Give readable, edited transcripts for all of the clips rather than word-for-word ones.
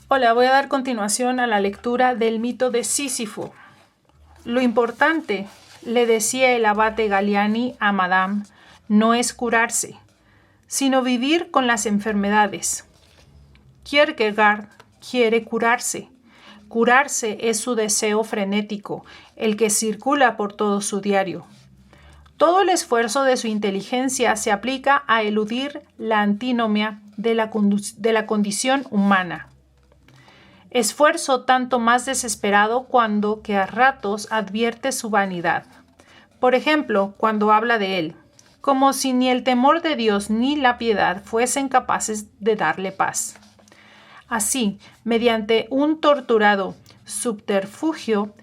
Hola, voy a dar continuación a la lectura del mito de Sísifo. Lo importante, le decía el abate Galiani a Madame, no es curarse, sino vivir con las enfermedades. Kierkegaard quiere curarse. Curarse es su deseo frenético, el que circula por todo su diario. Todo el esfuerzo de su inteligencia se aplica a eludir la antinomia de la condición humana. Esfuerzo tanto más desesperado cuando que a ratos advierte su vanidad. Por ejemplo, cuando habla de él, como si ni el temor de Dios ni la piedad fuesen capaces de darle paz. Así, mediante un torturado subterfugio,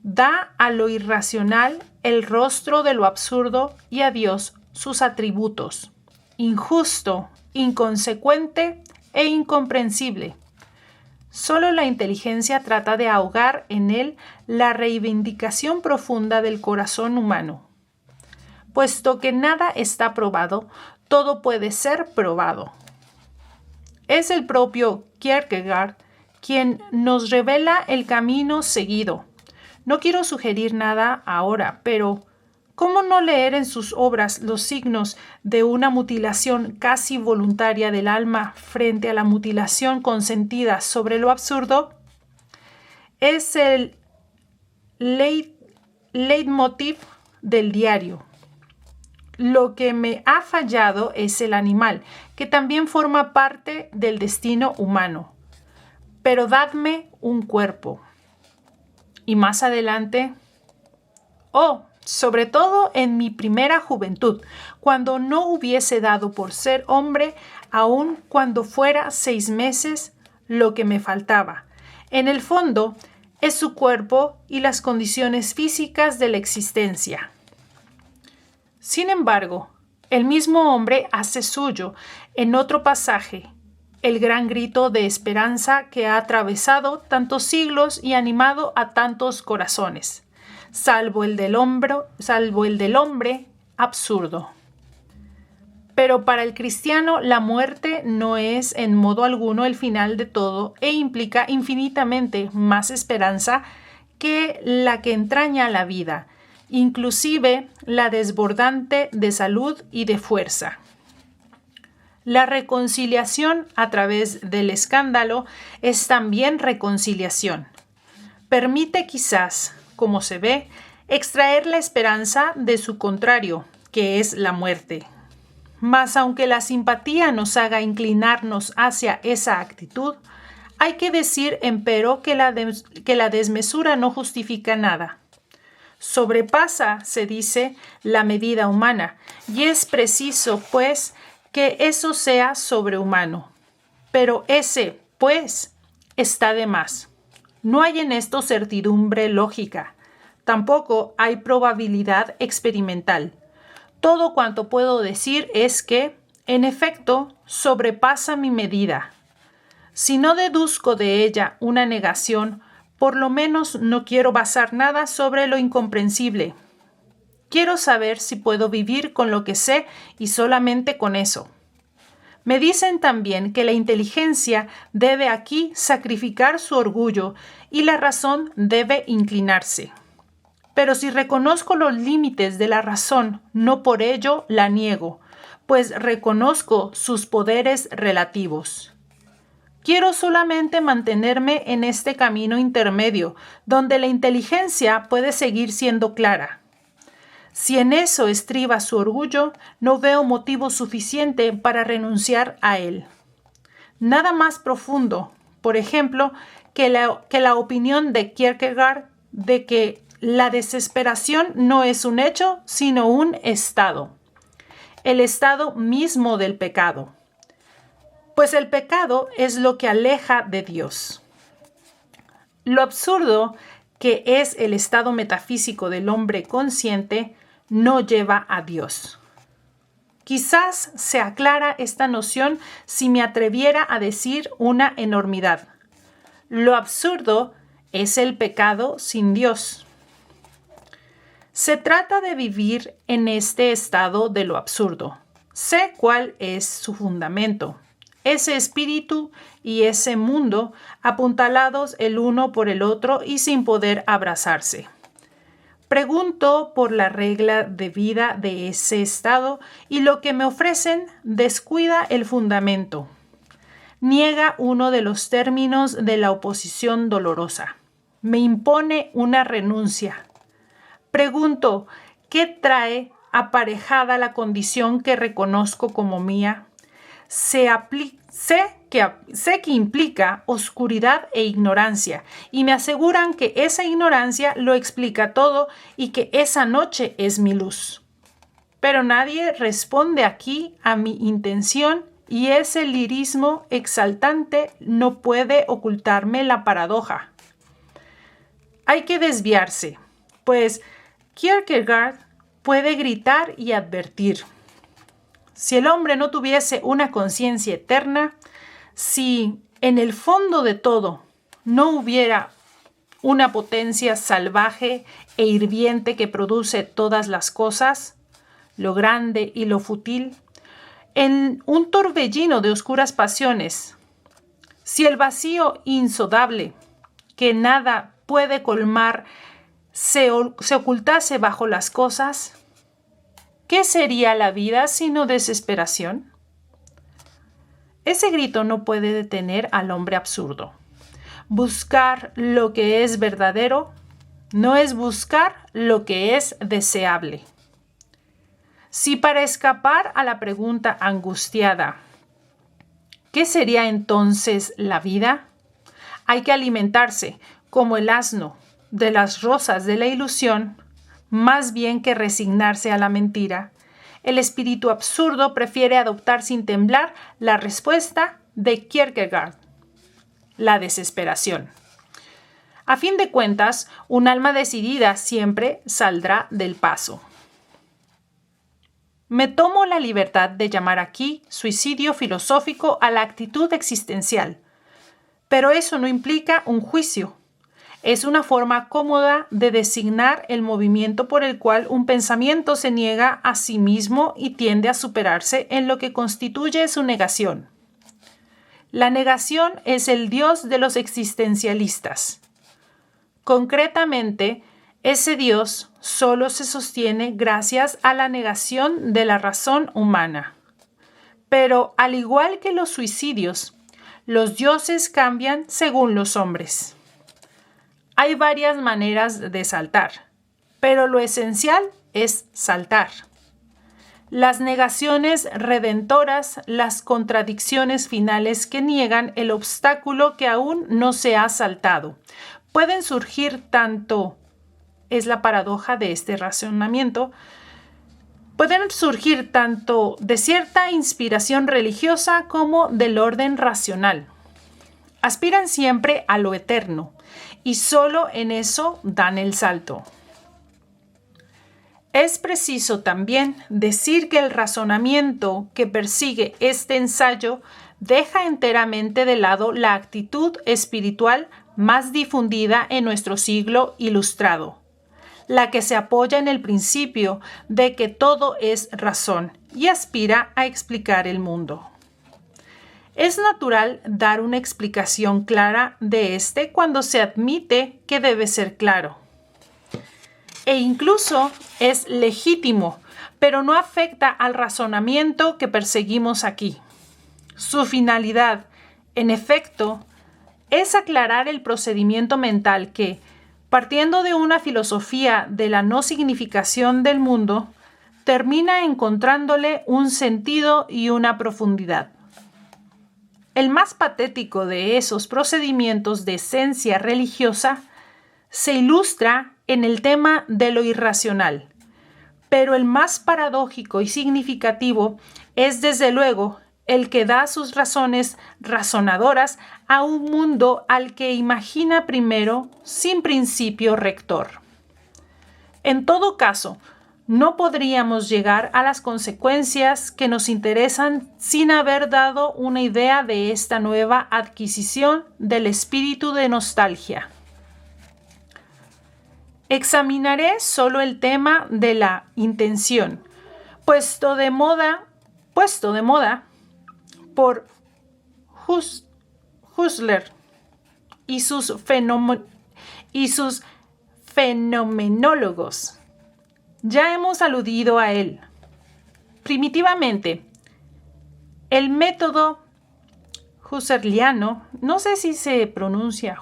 da a lo irracional el rostro de lo absurdo y a Dios sus atributos, injusto, inconsecuente e incomprensible. Solo la inteligencia trata de ahogar en él la reivindicación profunda del corazón humano. Puesto que nada está probado, todo puede ser probado. Es el propio Kierkegaard quien nos revela el camino seguido. No quiero sugerir nada ahora, pero ¿cómo no leer en sus obras los signos de una mutilación casi voluntaria del alma frente a la mutilación consentida sobre lo absurdo? Es el leitmotiv del diario. Lo que me ha fallado es el animal, que también forma parte del destino humano. Pero dadme un cuerpo. Y más adelante, sobre todo en mi primera juventud, cuando no hubiese dado por ser hombre, aun cuando fuera 6 meses, lo que me faltaba. En el fondo, es su cuerpo y las condiciones físicas de la existencia. Sin embargo, el mismo hombre hace suyo, en otro pasaje, el gran grito de esperanza que ha atravesado tantos siglos y animado a tantos corazones, salvo el del hombre absurdo. Pero para el cristiano la muerte no es en modo alguno el final de todo e implica infinitamente más esperanza que la que entraña la vida, inclusive la desbordante de salud y de fuerza. La reconciliación a través del escándalo es también reconciliación. Permite quizás, como se ve, extraer la esperanza de su contrario, que es la muerte. Mas aunque la simpatía nos haga inclinarnos hacia esa actitud, hay que decir, empero, que la desmesura no justifica nada. Sobrepasa, se dice, la medida humana, y es preciso, pues, que eso sea sobrehumano. Pero ese, pues, está de más. No hay en esto certidumbre lógica. Tampoco hay probabilidad experimental. Todo cuanto puedo decir es que, en efecto, sobrepasa mi medida. Si no deduzco de ella una negación, por lo menos no quiero basar nada sobre lo incomprensible. Quiero saber si puedo vivir con lo que sé y solamente con eso. Me dicen también que la inteligencia debe aquí sacrificar su orgullo y la razón debe inclinarse. Pero si reconozco los límites de la razón, no por ello la niego, pues reconozco sus poderes relativos. Quiero solamente mantenerme en este camino intermedio, donde la inteligencia puede seguir siendo clara. Si en eso estriba su orgullo, no veo motivo suficiente para renunciar a él. Nada más profundo, por ejemplo, que la opinión de Kierkegaard de que la desesperación no es un hecho, sino un estado. El estado mismo del pecado. Pues el pecado es lo que aleja de Dios. Lo absurdo, que es el estado metafísico del hombre consciente, no lleva a Dios. Quizás se aclara esta noción si me atreviera a decir una enormidad. Lo absurdo es el pecado sin Dios. Se trata de vivir en este estado de lo absurdo. Sé cuál es su fundamento. Ese espíritu y ese mundo, apuntalados el uno por el otro y sin poder abrazarse. Pregunto por la regla de vida de ese estado y lo que me ofrecen descuida el fundamento. Niega uno de los términos de la oposición dolorosa. Me impone una renuncia. Pregunto, ¿qué trae aparejada la condición que reconozco como mía? Sé que implica oscuridad e ignorancia, y me aseguran que esa ignorancia lo explica todo y que esa noche es mi luz. Pero nadie responde aquí a mi intención y ese lirismo exaltante no puede ocultarme la paradoja. Hay que desviarse, pues Kierkegaard puede gritar y advertir. Si el hombre no tuviese una conciencia eterna, si en el fondo de todo no hubiera una potencia salvaje e hirviente que produce todas las cosas, lo grande y lo fútil, en un torbellino de oscuras pasiones, si el vacío insondable que nada puede colmar se ocultase bajo las cosas, ¿qué sería la vida sino desesperación? Ese grito no puede detener al hombre absurdo. Buscar lo que es verdadero no es buscar lo que es deseable. Si para escapar a la pregunta angustiada, ¿qué sería entonces la vida? Hay que alimentarse, como el asno, de las rosas de la ilusión, más bien que resignarse a la mentira. El espíritu absurdo prefiere adoptar sin temblar la respuesta de Kierkegaard, la desesperación. A fin de cuentas, un alma decidida siempre saldrá del paso. Me tomo la libertad de llamar aquí suicidio filosófico a la actitud existencial, pero eso no implica un juicio. Es una forma cómoda de designar el movimiento por el cual un pensamiento se niega a sí mismo y tiende a superarse en lo que constituye su negación. La negación es el Dios de los existencialistas. Concretamente, ese Dios solo se sostiene gracias a la negación de la razón humana. Pero, al igual que los suicidios, los dioses cambian según los hombres. Hay varias maneras de saltar, pero lo esencial es saltar. Las negaciones redentoras, las contradicciones finales que niegan el obstáculo que aún no se ha saltado, pueden surgir tanto, es la paradoja de este razonamiento, pueden surgir tanto de cierta inspiración religiosa como del orden racional. Aspiran siempre a lo eterno y solo en eso dan el salto. Es preciso también decir que el razonamiento que persigue este ensayo deja enteramente de lado la actitud espiritual más difundida en nuestro siglo ilustrado, la que se apoya en el principio de que todo es razón y aspira a explicar el mundo. Es natural dar una explicación clara de este cuando se admite que debe ser claro. E incluso es legítimo, pero no afecta al razonamiento que perseguimos aquí. Su finalidad, en efecto, es aclarar el procedimiento mental que, partiendo de una filosofía de la no significación del mundo, termina encontrándole un sentido y una profundidad. El más patético de esos procedimientos de esencia religiosa se ilustra en el tema de lo irracional, pero el más paradójico y significativo es desde luego el que da sus razones razonadoras a un mundo al que imagina primero sin principio rector. En todo caso, no podríamos llegar a las consecuencias que nos interesan sin haber dado una idea de esta nueva adquisición del espíritu de nostalgia. Examinaré solo el tema de la intención, puesto de moda por Husserl y sus fenomenólogos. Ya hemos aludido a él. Primitivamente, el método husserliano, no sé si se pronuncia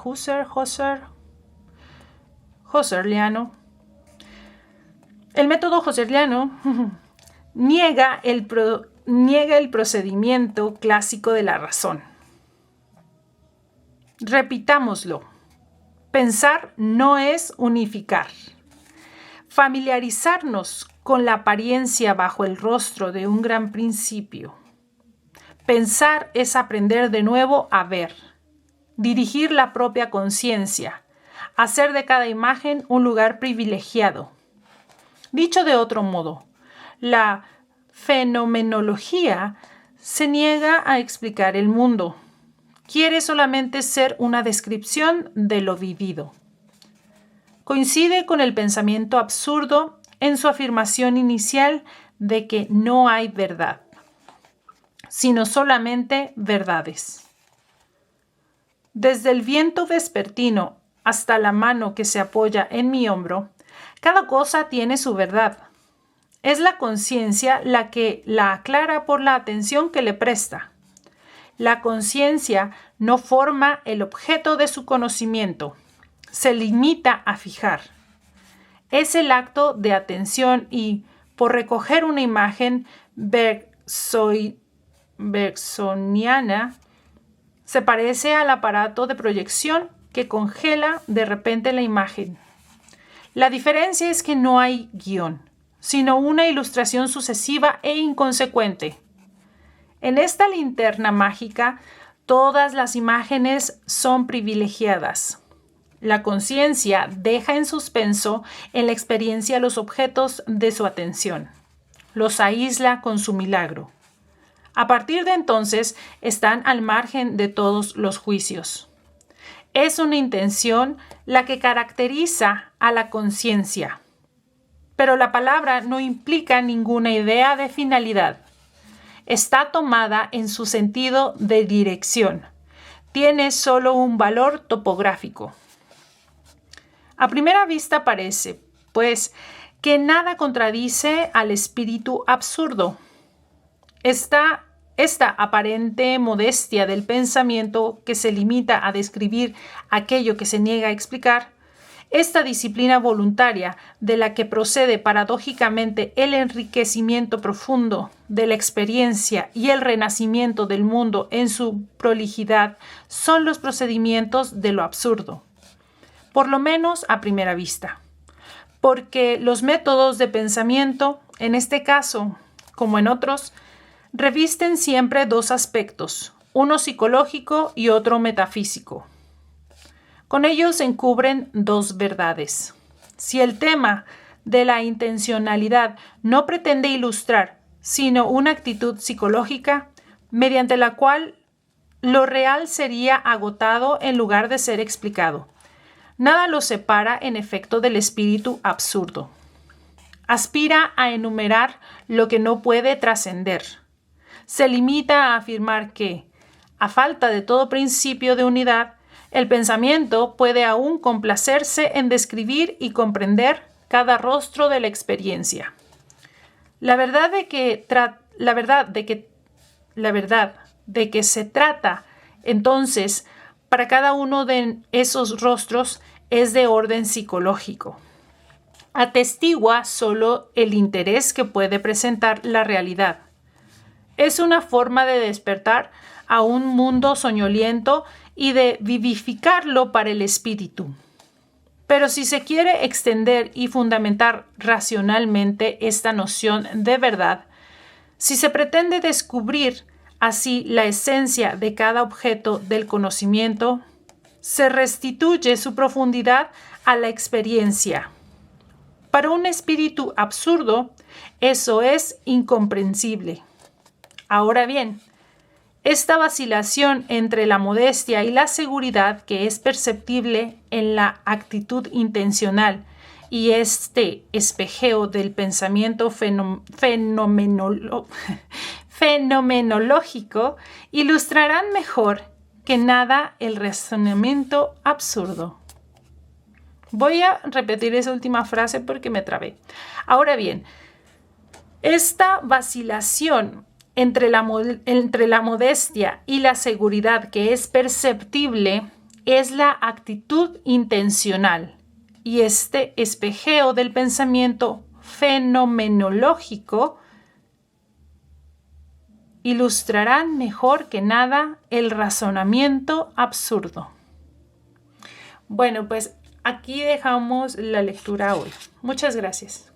husserliano. El método husserliano niega el procedimiento clásico de la razón. Repitámoslo. Pensar no es unificar. Familiarizarnos con la apariencia bajo el rostro de un gran principio. Pensar es aprender de nuevo a ver, dirigir la propia conciencia, hacer de cada imagen un lugar privilegiado. Dicho de otro modo, la fenomenología se niega a explicar el mundo. Quiere solamente ser una descripción de lo vivido. Coincide con el pensamiento absurdo en su afirmación inicial de que no hay verdad, sino solamente verdades. Desde el viento vespertino hasta la mano que se apoya en mi hombro, cada cosa tiene su verdad. Es la conciencia la que la aclara por la atención que le presta. La conciencia no forma el objeto de su conocimiento, se limita a fijar. Es el acto de atención y, por recoger una imagen bergsoniana, se parece al aparato de proyección que congela de repente la imagen. La diferencia es que no hay guión, sino una ilustración sucesiva e inconsecuente. En esta linterna mágica, todas las imágenes son privilegiadas. La conciencia deja en suspenso en la experiencia los objetos de su atención. Los aísla con su milagro. A partir de entonces, están al margen de todos los juicios. Es una intención la que caracteriza a la conciencia. Pero la palabra no implica ninguna idea de finalidad. Está tomada en su sentido de dirección. Tiene solo un valor topográfico. A primera vista parece, pues, que nada contradice al espíritu absurdo. Esta aparente modestia del pensamiento que se limita a describir aquello que se niega a explicar, esta disciplina voluntaria de la que procede paradójicamente el enriquecimiento profundo de la experiencia y el renacimiento del mundo en su prolijidad, son los procedimientos de lo absurdo, por lo menos a primera vista, porque los métodos de pensamiento, en este caso como en otros, revisten siempre dos aspectos, uno psicológico y otro metafísico. Con ellos se encubren dos verdades. Si el tema de la intencionalidad no pretende ilustrar, sino una actitud psicológica, mediante la cual lo real sería agotado en lugar de ser explicado, nada lo separa en efecto del espíritu absurdo. Aspira a enumerar lo que no puede trascender. Se limita a afirmar que, a falta de todo principio de unidad, el pensamiento puede aún complacerse en describir y comprender cada rostro de la experiencia. La verdad de que se trata, entonces, para cada uno de esos rostros es de orden psicológico. Atestigua solo el interés que puede presentar la realidad. Es una forma de despertar a un mundo soñoliento y de vivificarlo para el espíritu. Pero si se quiere extender y fundamentar racionalmente esta noción de verdad, si se pretende descubrir así la esencia de cada objeto del conocimiento, se restituye su profundidad a la experiencia. Para un espíritu absurdo, eso es incomprensible. Ahora bien, esta vacilación entre la modestia y la seguridad que es perceptible en la actitud intencional y este espejeo del pensamiento fenomenológico ilustrarán mejor que nada el razonamiento absurdo. Voy a repetir esa última frase porque me trabé. Ahora bien, esta vacilación entre la modestia y la seguridad que es perceptible es la actitud intencional, y este espejeo del pensamiento fenomenológico ilustrarán mejor que nada el razonamiento absurdo. Bueno, pues aquí dejamos la lectura hoy. Muchas gracias.